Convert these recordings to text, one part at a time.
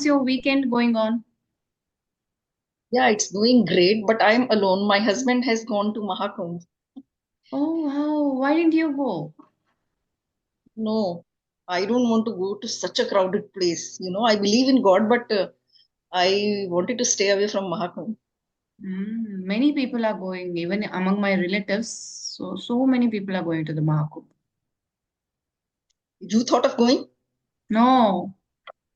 how's your weekend going on? Yeah, it's doing great, but I'm alone. My husband has gone to Mahakumbh. Oh, wow. Why didn't you go? No, I don't want to go to such a crowded place. I believe in God, but I wanted to stay away from Mahakumbh. Many people are going, even among my relatives. So many people are going to the Mahakumbh. You thought of going? No,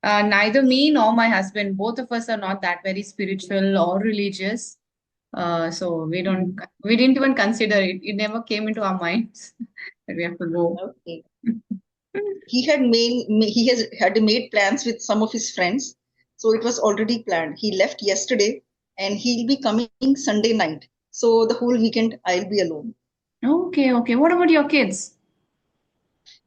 neither me nor my husband. Both of us are not that very spiritual or religious. So Mhm. we didn't even consider it. It never came into our minds that we have to go. Okay. He had made plans with some of his friends, so it was already planned. He left yesterday, and he'll be coming Sunday night. So the whole weekend I'll be alone. Okay, okay. What about your kids?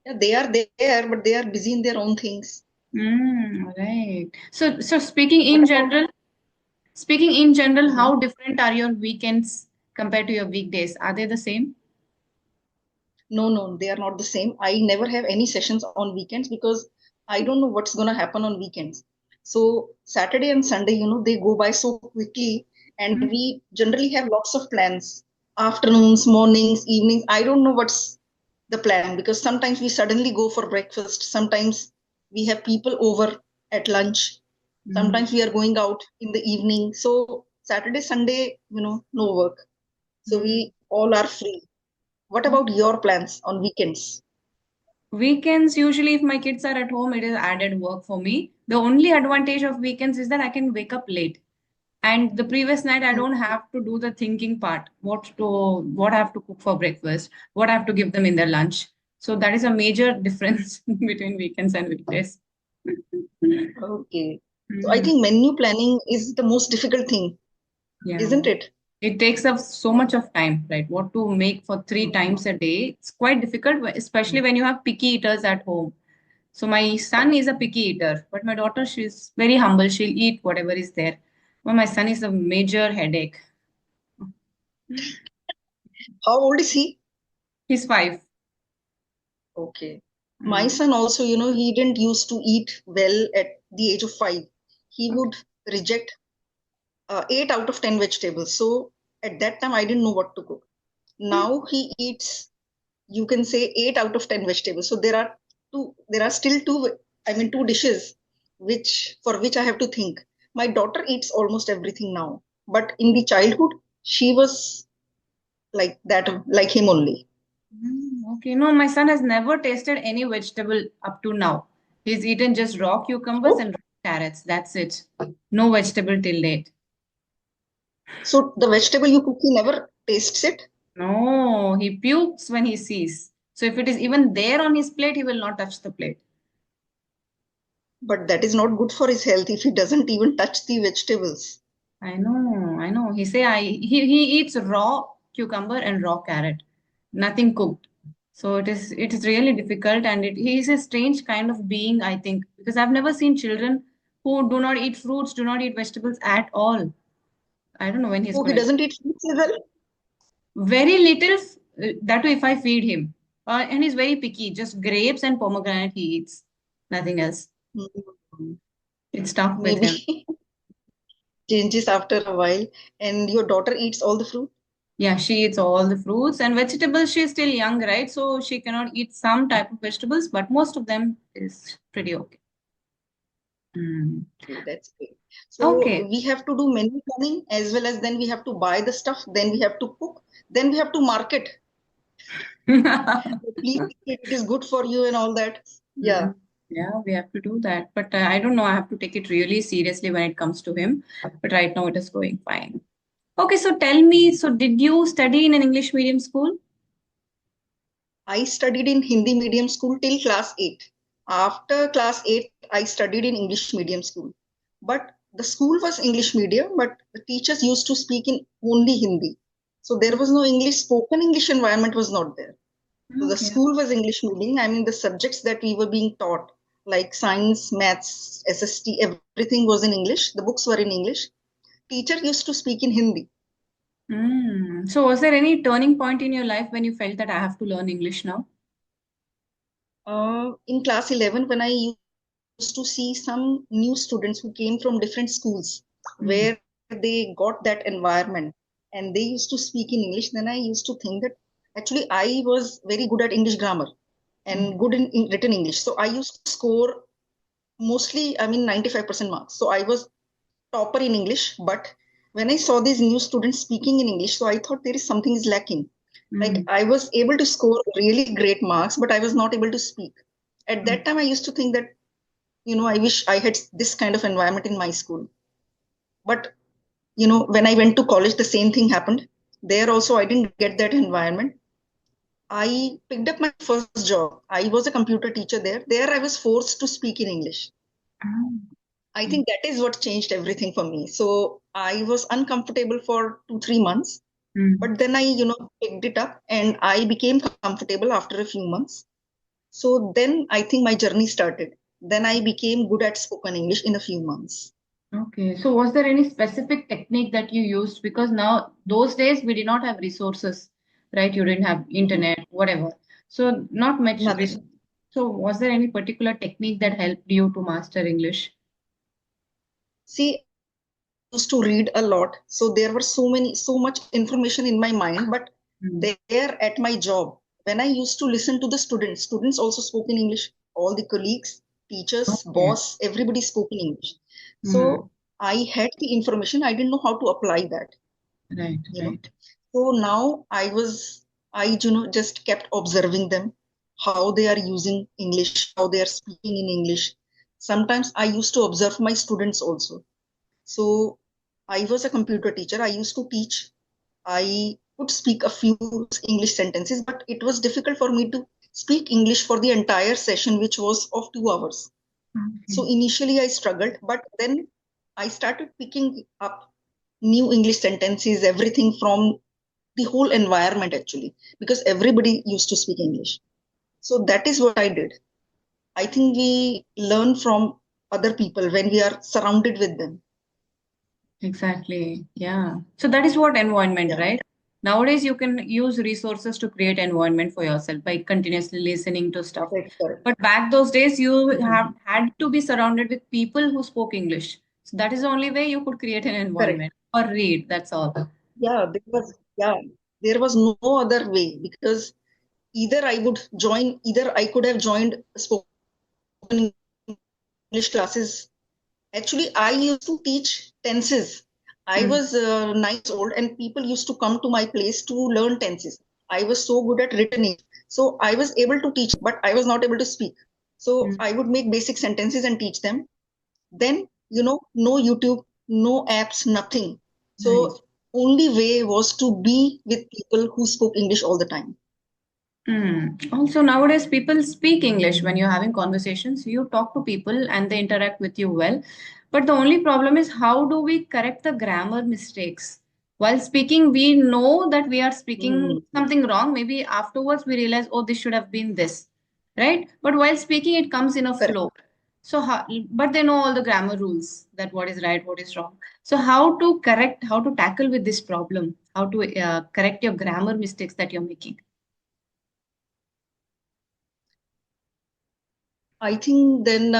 Yeah, they are there, but they are busy in their own things. Right. So speaking in general, What? how different are your weekends compared to your weekdays? Are they the same? No, no, they are not the same. I never have any sessions on weekends because I don't know what's going to happen on weekends. So Saturday and Sunday, they go by so quickly, and Mm. we generally have lots of plans. Afternoons, mornings, evenings. I don't know what's the plan because sometimes we suddenly go for breakfast. Sometimes we have people over at lunch. Mm. Sometimes we are going out in the evening. So Saturday, Sunday, no work. So Mm. we all are free. What about your plans on weekends? Weekends, usually, if my kids are at home, it is added work for me. The only advantage of weekends is that I can wake up late. And the previous night, I Hmm. don't have to do the thinking part, what I have to cook for breakfast, what I have to give them in their lunch. So that is a major difference between weekends and weekdays. Okay. So I Mm. think menu planning is the most difficult thing, Yeah. isn't it? It takes up so much of time, right? What to make for three Mhm. times a day, it's quite difficult, especially when you have picky eaters at home. So my son is a picky eater, but my daughter, she's very humble. She'll eat whatever is there. But my son is a major headache. How old is he? He's 5. Okay. My Mm. son also, he didn't used to eat well at the age of 5. He Okay. would reject 8 out of 10 vegetables. So at that time, I didn't know what to cook. Now he eats, you can say 8 out of 10 vegetables. So there are still two dishes for which I have to think. My daughter eats almost everything now, but in the childhood, she was like that, like him only. Okay. No, my son has never tasted any vegetable up to now. He's eaten just raw cucumbers Oh, and raw carrots. That's it. No vegetable till date. so the vegetable you cook, he never tastes it, No, he pukes when he sees. So if it is even there on his plate, he will not touch the plate. but that is not good for his health if he doesn't even touch the vegetables. I know, I know. He eats raw cucumber and raw carrot, nothing cooked. So it is really difficult, and he is a strange kind of being, I think, because I've never seen children who do not eat fruits, do not eat vegetables at all. I don't know when he's Oh, he gonna. doesn't eat fruits as well. Very little, that too if I feed him. And he's very picky, just grapes and pomegranate he eats, nothing else. Hmm. It's tough with him. Maybe changes after a while. And your daughter eats all the fruit. Yeah, she eats all the fruits and vegetables. She's still young, right? So she cannot eat some type of vegetables, but most of them is pretty okay. Mm. Okay, that's great. So Okay. we have to do menu planning as well as then we have to buy the stuff, then we have to cook, then we have to market. Please, it is good for you and all that. Yeah. Mm. Yeah, we have to do that. But I don't know. I have to take it really seriously when it comes to him. But right now it is going fine. Okay, so tell me, so did you study in an English medium school? I studied in Hindi medium school till class 8. After class 8, I studied in English medium school. But the school was English medium, but the teachers used to speak in only Hindi. So there was no English, spoken English environment was not there. So the Okay. school was English medium. I mean, the subjects that we were being taught, like science, maths, SST, everything was in English. The books were in English. Teacher used to speak in Hindi. So was there any turning point in your life when you felt that I have to learn English now? In class 11, when I used to see some new students who came from different schools where they got that environment and they used to speak in English, then I used to think that actually I was very good at English grammar and good in written English. So I used to score mostly, I mean, 95% marks. So I was topper in English, but when I saw these new students speaking in English, so I thought there is something is lacking. Like I was able to score really great marks, but I was not able to speak. At that time, I used to think that, I wish I had this kind of environment in my school. But, when I went to college, the same thing happened. There also, I didn't get that environment. I picked up my first job. I was a computer teacher there. There, I was forced to speak in English. I think that is what changed everything for me. So I was uncomfortable for 2, 3 months, but then I, picked it up and I became comfortable after a few months. So then I think my journey started. Then I became good at spoken English in a few months. Okay, so was there any specific technique that you used? Because now, those days, we did not have resources, right? You didn't have internet, whatever. So, not much. Nothing. So, was there any particular technique that helped you to master English? See, used to read a lot. So there were so much information in my mind. But there at my job, when I used to listen to the students also spoke in English. All the colleagues, teachers, Okay. boss, everybody spoke in English. So I had the information. I didn't know how to apply that, Right, you know. right. So now just kept observing them, how they are using English, how they are speaking in English. Sometimes I used to observe my students also. So I was a computer teacher. I used to teach. I could speak a few English sentences, but it was difficult for me to speak English for the entire session, which was of 2 hours. So Okay. initially I struggled, but then I started picking up new English sentences, everything from the whole environment actually, because everybody used to speak English. So that is what I did. I think we learn from other people when we are surrounded with them. Exactly. Yeah. So that is what environment, Yeah, right? Nowadays, you can use resources to create environment for yourself by continuously listening to stuff. that's correct. But back those days, you have Mhm. had to be surrounded with people who spoke English. So that is the only way you could create an Correct. environment or read. That's all. Yeah, there was no other way because either I could have joined spoken English classes. Actually, I used to teach tenses. I Mm, was 9 years old, and people used to come to my place to learn tenses. I was so good at written English. So I was able to teach, but I was not able to speak. So mm, I would make basic sentences and teach them. Then, no YouTube, no apps, nothing. right. So only way was to be with people who spoke English all the time. Also, nowadays, people speak English when you're having conversations. You talk to people and they interact with you well. But the only problem is, how do we correct the grammar mistakes? While speaking, we know that we are speaking Hmm. something wrong. Maybe afterwards we realize, oh, this should have been this, right? But while speaking, it comes in a Correct. flow. So, but they know all the grammar rules, that what is right, what is wrong. So, how to tackle with this problem? How to correct your grammar mistakes that you're making? I think then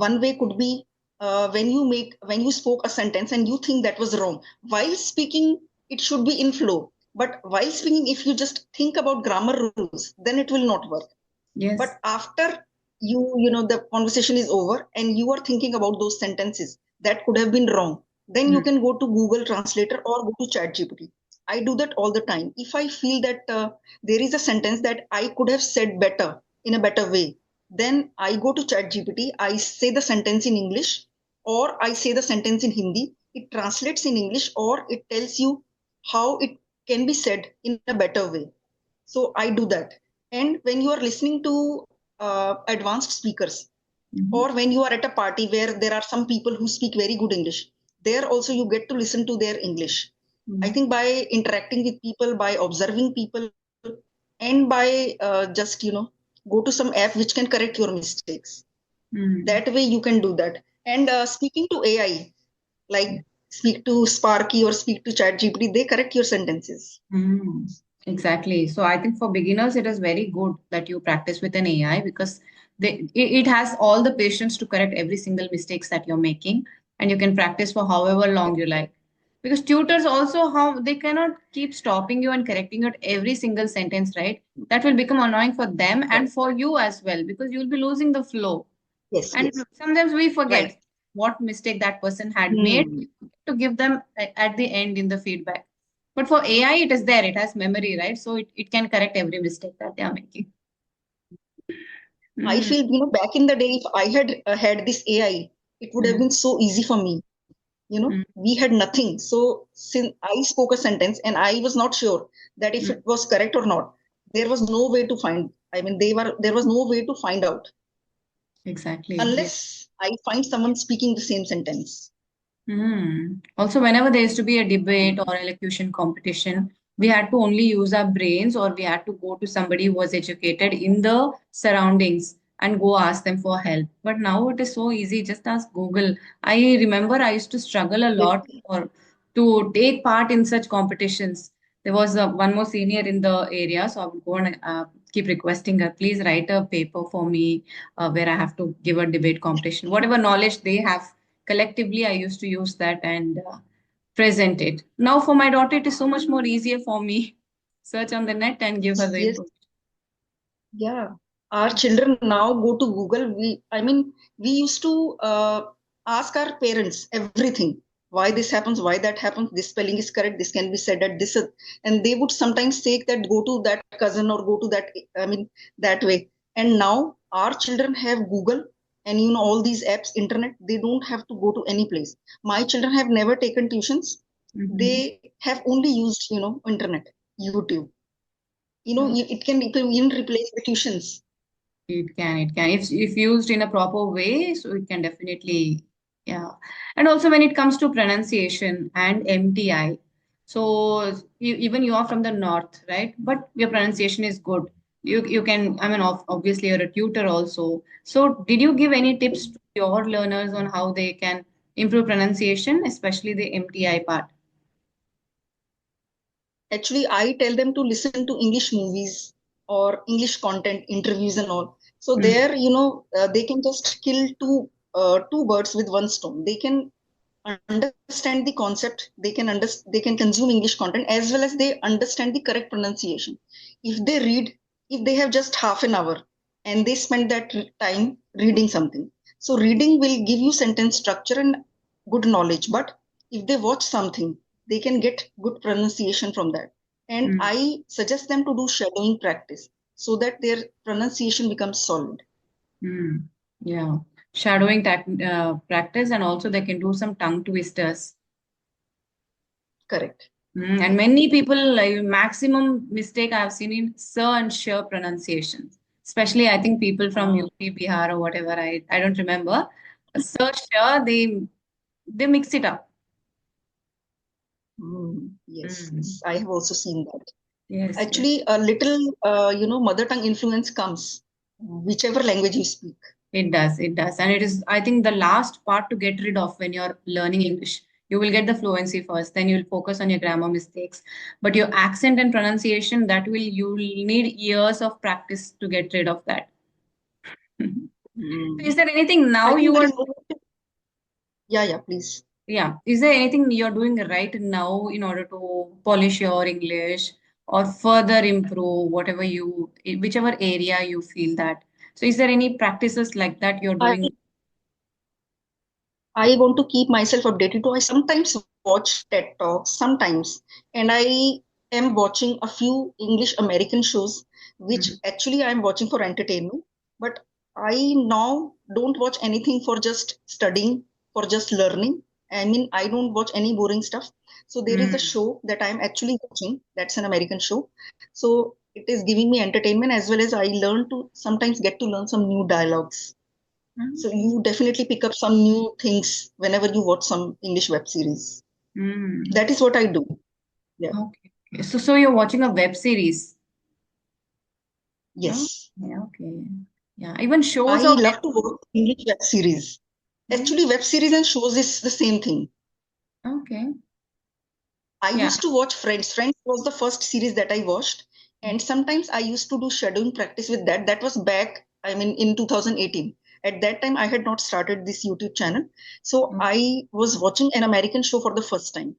one way could be when you spoke a sentence and you think that was wrong. While speaking, it should be in flow. But while speaking, if you just think about grammar rules, then it will not work. Yes. But after the conversation is over and you are thinking about those sentences that could have been wrong, then you can go to Google Translator or go to ChatGPT. I do that all the time. If I feel that there is a sentence that I could have said better in a better way, then I go to ChatGPT. I say the sentence in English or I say the sentence in Hindi. It translates in English or it tells you how it can be said in a better way. So I do that. And when you are listening to advanced speakers, Mhm. or when you are at a party where there are some people who speak very good English, there also you get to listen to their English. I Mm. think by interacting with people, by observing people, and by go to some app which can correct your mistakes. Mm. That way you can do that. And speaking to AI, like speak to Sparky or speak to ChatGPT, they correct your sentences. Mm. Exactly. So I think for beginners, it is very good that you practice with an AI because it has all the patience to correct every single mistakes that you're making, and you can practice for however long you like. Because tutors also, how they cannot keep stopping you and correcting you at every single sentence, right? That will become annoying for them Right. and for you as well, because you'll be losing the flow. Yes, And yes. sometimes we Right. forget what mistake that person had made Hmm. to give them at the end in the feedback. But for AI, it is there, it has memory, right? So it can correct every mistake that they are making. I Mm, feel, back in the day, if I had had this AI, it would have mm, been so easy for me. mm, We had nothing. So since I spoke a sentence and I was not sure that if mm. it was correct or not, there was no way to find. I mean, there was no way to find out Exactly. Yeah. unless I find someone speaking the same sentence. Also, whenever there used to be a debate or elocution competition, we had to only use our brains, or we had to go to somebody who was educated in the surroundings and go ask them for help. But now it is so easy, just ask Google. I remember I used to struggle a Yes, lot for to take part in such competitions. There was one more senior in the area, so I would go and keep requesting her, please write a paper for me where I have to give a debate competition. Whatever knowledge they have collectively, I used to use that and present it. Now for my daughter, it is so much more easier for me. Search on the net and give her the yes, info. yeah. Our children now go to Google. We used to ask our parents everything. Why this happens, why that happens, this spelling is correct, this can be said at this, and they would sometimes say that go to that cousin or go to that, that way. And now our children have Google and all these apps, internet. They don't have to go to any place. My children have never taken tuitions. Mhm. They have only used, internet, YouTube. Oh, It can even replace the tuitions. it can, it can. If used in a proper way, so it can definitely, yeah. And also when it comes to pronunciation and MTI, so even you are from the north, right? But your pronunciation is good. You can, I mean, obviously you're a tutor also. So did you give any tips to your learners on how they can improve pronunciation, especially the MTI part? Actually, I tell them to listen to English movies or English content, interviews, and all. So Mm, there, they can just kill two birds with one stone. They can understand the concept. They can consume English content as well as they understand the correct pronunciation. If they read, if they have just half an hour and they spend that time reading something, so reading will give you sentence structure and good knowledge. But if they watch something, they can get good pronunciation from that. And mm, I suggest them to do shadowing practice so that their pronunciation becomes solid. mm. Yeah. Shadowing practice, and also they can do some tongue twisters. Correct. And many people, like, maximum mistake I've seen in sir and sure pronunciation. Especially, I think people from Ah, UP, Bihar, or whatever. I don't remember. Sir, sure, they mix it up. yes, Mm. yes, I have also seen that. Yes, yes, Actually, a little, mother tongue influence comes, whichever language you speak. it does. It does, and it is. I think the last part to get rid of when you're learning English. You will get the fluency first, then you'll focus on your grammar mistakes. But your accent and pronunciation, that will you'll need years of practice to get rid of that. So is Mm. there anything I now think you there are, is no, yeah, yeah, please. yeah, is there anything you're doing right now in order to polish your English or further improve whatever whichever area you feel that? So is there any practices like that you're I, doing? I want to keep myself updated too. I sometimes watch TED Talks, sometimes, and I am watching a few English American shows, which Mhm. actually I'm watching for entertainment. But I now don't watch anything for just studying, for just learning. I don't watch any boring stuff. So there is a Mm. show that I'm actually watching. That's an American show. So it is giving me entertainment as well as I learn to sometimes get to learn some new dialogues. So Okay. you definitely pick up some new things whenever you watch some English web series. Mm. That is what I do. Yeah. Okay. Okay. So you're watching a web series. Oh, Yes. yeah, okay. Yeah, even shows I or love to watch English web series. web. Actually, web series and shows is the same thing. Okay. I Yeah. used to watch Friends. Friends was the first series that I watched. And sometimes I used to do shadowing practice with that. That was back. I mean, in 2018. At that time, I had not started this YouTube channel. So I was watching an American show for the first time.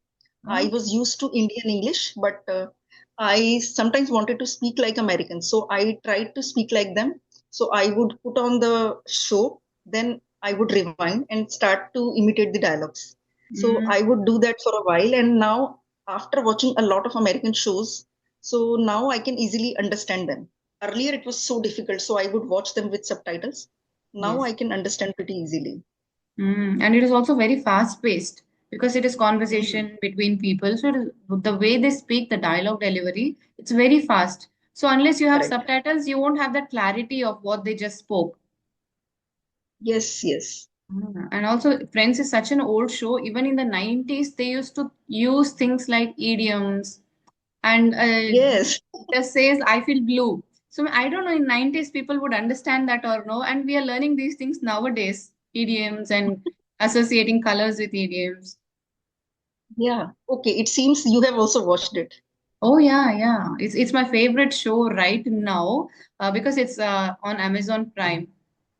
I was used to Indian English, but I sometimes wanted to speak like Americans. So I tried to speak like them. So I would put on the show, then I would rewind and start to imitate the dialogues. So I would do that for a while. And now, after watching a lot of American shows, so now I can easily understand them. Earlier, it was so difficult, so I would watch them with subtitles. Now Yes. I can understand pretty easily. And it is also very fast paced because it is Mm, conversation between people. So it is, the way they speak, the dialogue delivery, it's very fast. So unless you have correct. subtitles, you won't have that clarity of what they just spoke. Yes, yes. And also, Friends is such an old show. Even in the 90s, they used to use things like idioms and Yes. just says, I feel blue. So I don't know, in 90s, people would understand that or no. And we are learning these things nowadays, idioms and associating colors with idioms. Yeah. Okay. It seems you have also watched it. Oh yeah, yeah. It's my favorite show right now because it's on Amazon Prime.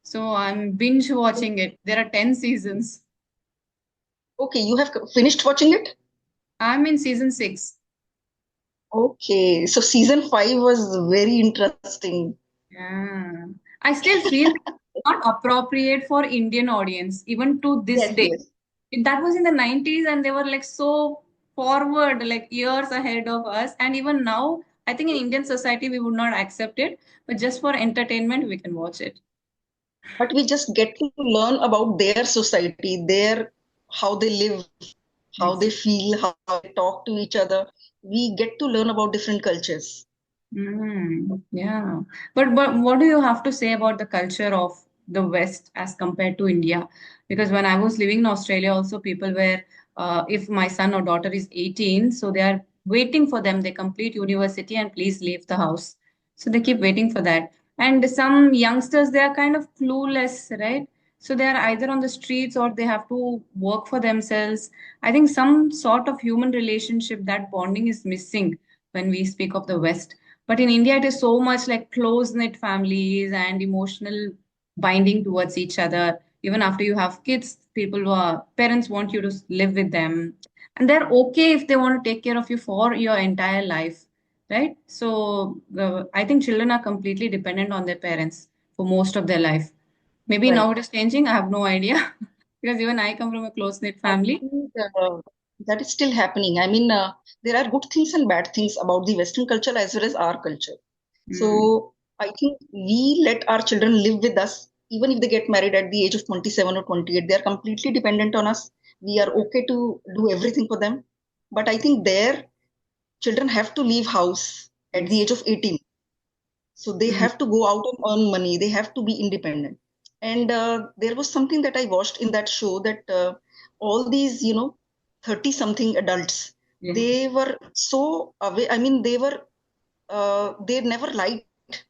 So I'm binge watching it. There are 10 seasons. Okay. You have finished watching it? I'm in season 6. Okay. So season five was very interesting. Yeah. I still feel not appropriate for Indian audience, even to this Yes, day. yes. That was in the 90s and they were like so forward, like years ahead of us. And even now, I think in Indian society, we would not accept it, but just for entertainment, we can watch it. But we just get to learn about their society, their how they live, how they Exactly. feel, how they talk to each other. We get to learn about different cultures. Yeah. But what do you have to say about the culture of the West as compared to India? Because when I was living in Australia, also people were, if my son or daughter is 18, so they are waiting for them. They complete university and please leave the house. So they keep waiting for that. And some youngsters, they are kind of clueless, right? So they are either on the streets or they have to work for themselves. I think some sort of human relationship, that bonding is missing when we speak of the West. But in India, it is so much like close-knit families and emotional binding towards each other. Even after you have kids, parents want you to live with them. And they're okay if they want to take care of you for your entire life, right? So I think children are completely dependent on their parents for most of their life. Maybe now Right. it is changing. I have no idea because even I come from a close-knit I family. think that is still happening. I mean, there are good things and bad things about the Western culture as well as our culture. Mm, So I think we let our children live with us, even if they get married at the age of 27 or 28. They are completely dependent on us. We are okay to do everything for them. But I think their children have to leave house at the yes. age of 18. So they Mm, have to go out and earn money. They have to be independent. And there was something that I watched in that show that all these, 30 something adults, yes. they were so away. I mean, they never liked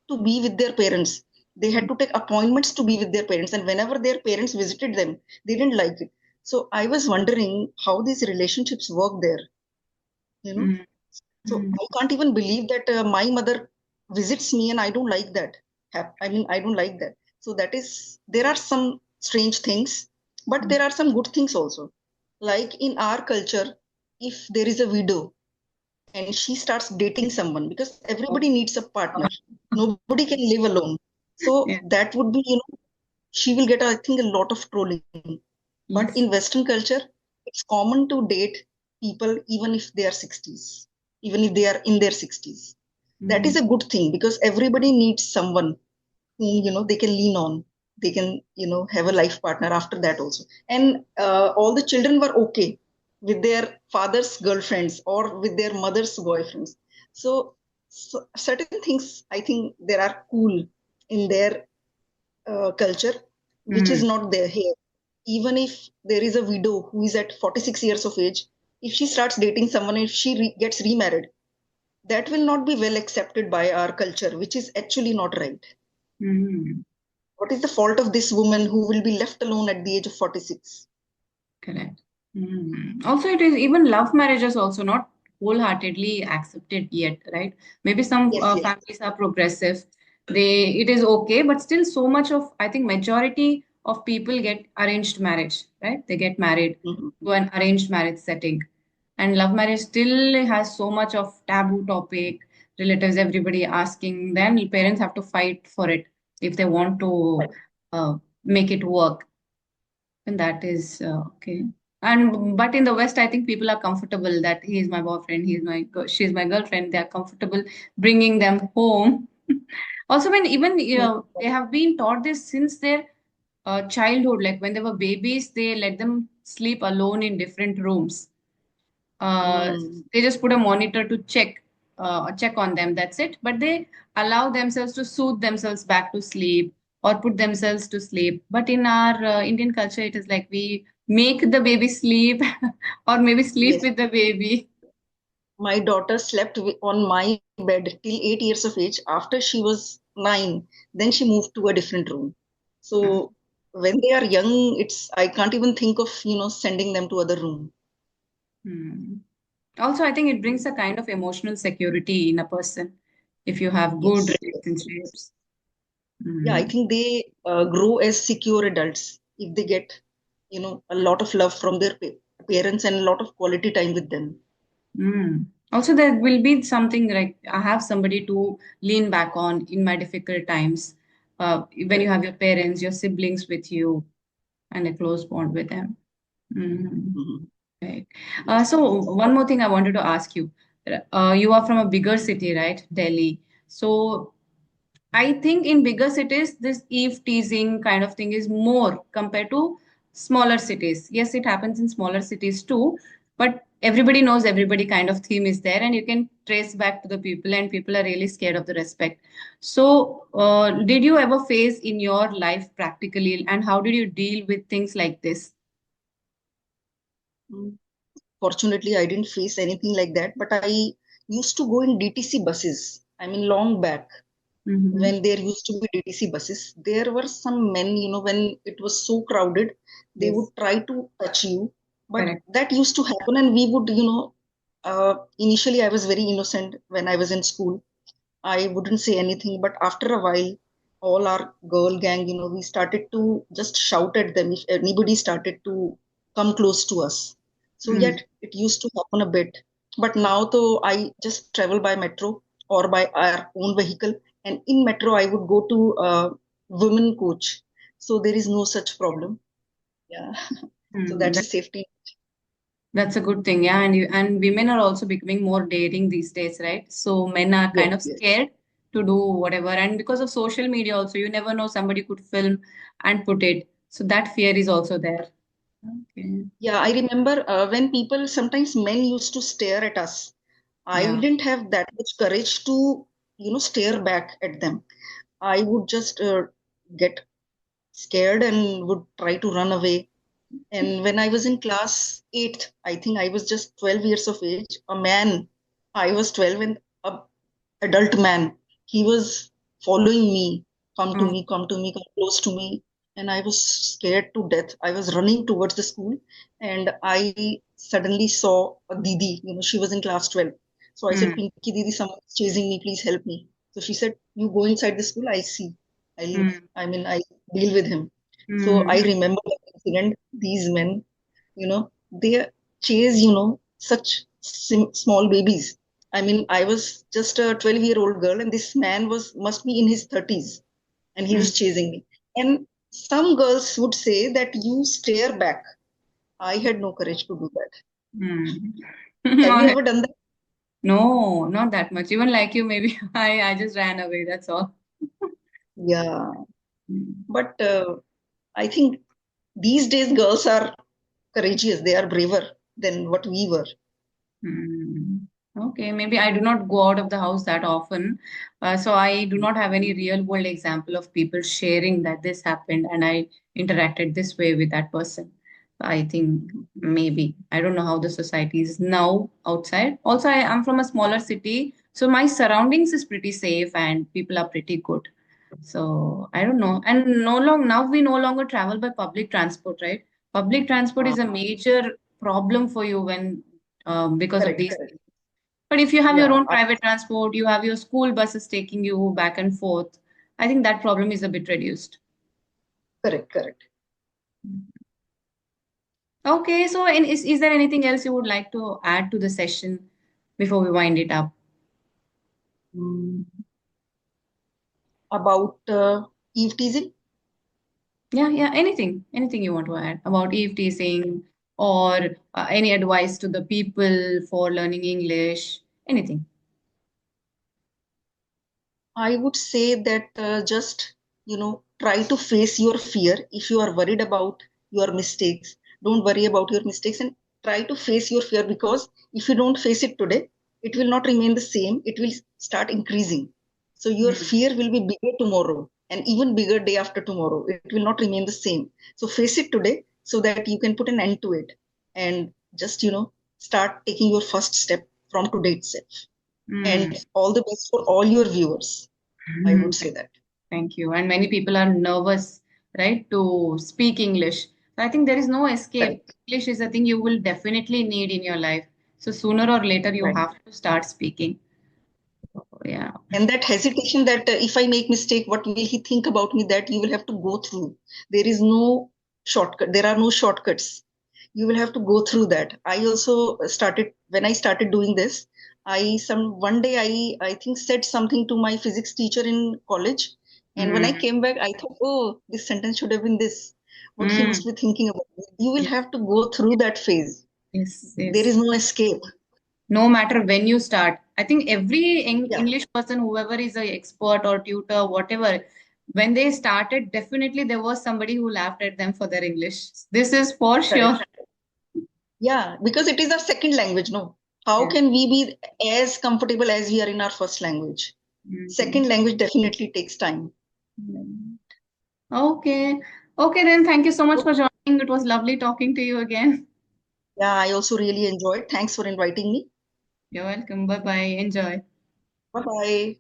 to be with their parents. They had to take appointments to be with their parents. And whenever their parents visited them, they didn't like it. So I was wondering how these relationships work there, you know. Mm, So mm, I can't even believe that my mother visits me and I don't like that. I mean, I don't like that. So that is, there are some strange things, but mm. there are some good things also. Like in our culture, if there is a widow and she starts dating someone, because everybody needs a partner, nobody can live alone. So Yeah. that would be, she will get, I think, a lot of trolling. But Yes. in Western culture, it's common to date people even if they are 60s, even if they are in their 60s. That is Mm, a good thing because everybody needs someone whom they can lean on. They can have a life partner after that also. And all the children were okay with their father's girlfriends or with their mother's boyfriends. So certain things I think there are cool in their culture, which is mm. not there here. Even if there is a widow who is at 46 years of age, if she starts dating someone, if she gets remarried, that will not be well accepted by our culture, which is actually not right. Mm, What is the fault of this woman who will be left alone at the age of 46? correct. Also, it is even love marriages also not wholeheartedly accepted yet, right? Maybe some Yes, yes. families are progressive. It is okay, but still so much of, I think majority of people get arranged marriage, right? They get married Mhm. to an arranged marriage setting. And love marriage still has so much of taboo topic, relatives, everybody asking, then parents have to fight for it if they want to Right. make it work. And that is okay. And but in the West, I think people are comfortable that he is my boyfriend, she's my girlfriend. They are comfortable bringing them home. Also, when even they have been taught this since their childhood, like when they were babies, they let them sleep alone in different rooms. uh, Mm. they just put a monitor to check on them. That's it. But they allow themselves to soothe themselves back to sleep or put themselves to sleep. But in our Indian culture, it is like we make the baby sleep or maybe sleep Yes. with the baby. My daughter slept on my bed till 8 years of age. After she was 9, then she moved to a different room. So when they are young, I can't even think of, sending them to other room. Hmm. Also, I think it brings a kind of emotional security in a person if you have good Yes, yes, yes. relationships. Yeah, I Mm. think they grow as secure adults if they get, a lot of love from their parents and a lot of quality time with them. Mm. Also, there will be something like I have somebody to lean back on in my difficult times. When you Correct. have your parents, your siblings with you, and a close bond with them. Mm. Mhm. Right. Yes. So one more thing I wanted to ask you. You are from a bigger city, right? Delhi. So I think in bigger cities, this eve teasing kind of thing is more compared to smaller cities. Yes, it happens in smaller cities too, but everybody knows everybody kind of theme is there, and you can trace back to the people, and people are really scared of the respect. So, did you ever face in your life practically, and how did you deal with things like this? Mm. Fortunately, I didn't face anything like that, but I used to go in DTC buses. I mean, long back Mm-hmm. when there used to be DTC buses, there were some men, when it was so crowded, they would Yes, try to touch you. But correct. that used to happen, and we would, initially I was very innocent when I was in school. I wouldn't say anything, but after a while, all our girl gang, we started to just shout at them if anybody started to come close to us. So, Mm. yet it used to happen a bit. But now, though, I just travel by metro or by our own vehicle, and in metro, I would go to women coach. So, there is no such problem. Yeah. So, Mm. that's a safety. That's a good thing, yeah. And women are also becoming more daring these days, right? So men are Yes, kind of yes. scared to do whatever. And because of social media also, you never know somebody could film and put it. So that fear is also there. Okay. Yeah, I remember when people sometimes men used to stare at us. I Yeah. didn't have that much courage to, stare back at them. I would just get scared and would try to run away. And when I was in class 8th, I think I was just 12 years of age, a man, I was 12 and a adult man. He was following me, Oh. come to me, come close to me. And I was scared to death. I was running towards the school and I suddenly saw a Didi, she was in class 12. So I said, Mm, Pinky Didi, someone's chasing me, please help me. So she said, you go inside the school, I see. mm, I deal with him. So I mm, remember that incident, these men, they chase, such small babies. I mean, I was just a 12-year-old girl, and this man must be in his 30s, and he was mm, chasing me. And some girls would say that you stare back. I had no courage to do that. mm. Have you ever done that? No, not that much. Even like you, maybe I just ran away. That's all. Yeah, Mm. but I think these days girls are courageous. They are braver than what we were. Hmm. Okay, maybe I do not go out of the house that often. So I do not have any real world example of people sharing that this happened and I interacted this way with that person. I think maybe I don't know how the society is now outside. Also, I am from a smaller city, so my surroundings is pretty safe and people are pretty good. So I don't know. And no long now we no longer travel by public transport, right? Public transport Uh, is a major problem for you when because of Correct, these correct. things. But if you have your Yeah, own private transport, you have your school buses taking you back and forth. I think that problem is a bit reduced. Correct, correct. Okay, so is there anything else you would like to add to the session before we wind it up? Mm, about eve teasing. Yeah, yeah, anything you want to add about eve teasing or any advice to the people for learning English, anything. I would say that just, try to face your fear. If you are worried about your mistakes, don't worry about your mistakes and try to face your fear, because if you don't face it today, it will not remain the same. It will start increasing. So your Mm. fear will be bigger tomorrow and even bigger day after tomorrow. It will not remain the same. So face it today so that you can put an end to it and just, start taking your first step from today itself. Mm. And all the best for all your viewers. I would say that. Thank you. And many people are nervous, right, to speak English. So I think there is no escape. Correct. English is a thing you will definitely need in your life. So sooner or later, you Right. have to start speaking. Yeah. And that hesitation that if I make mistake, what will he think about me? That you will have to go through. There is no shortcut. There are no shortcuts. You will have to go through that. I also started when I started doing this. I some one day I think said something to my physics teacher in college, and when I Mm. came back, I thought, oh, this sentence should have been this. What he Mm. must be thinking about. You will Yes, have to go through that phase. yes, There is yes. no escape. No matter when you start. I think every Yeah, English person, whoever is an expert or tutor, whatever, when they started, definitely there was somebody who laughed at them for their English. This is for sure. correct. Yeah, because it is our second language, no? How Yeah. can we be as comfortable as we are in our first language? Mhm. Second language definitely takes time. Okay. Okay, then thank you so much for joining. It was lovely talking to you again. Yeah, I also really enjoyed. Thanks for inviting me. You're welcome. Bye bye. Enjoy. Bye bye.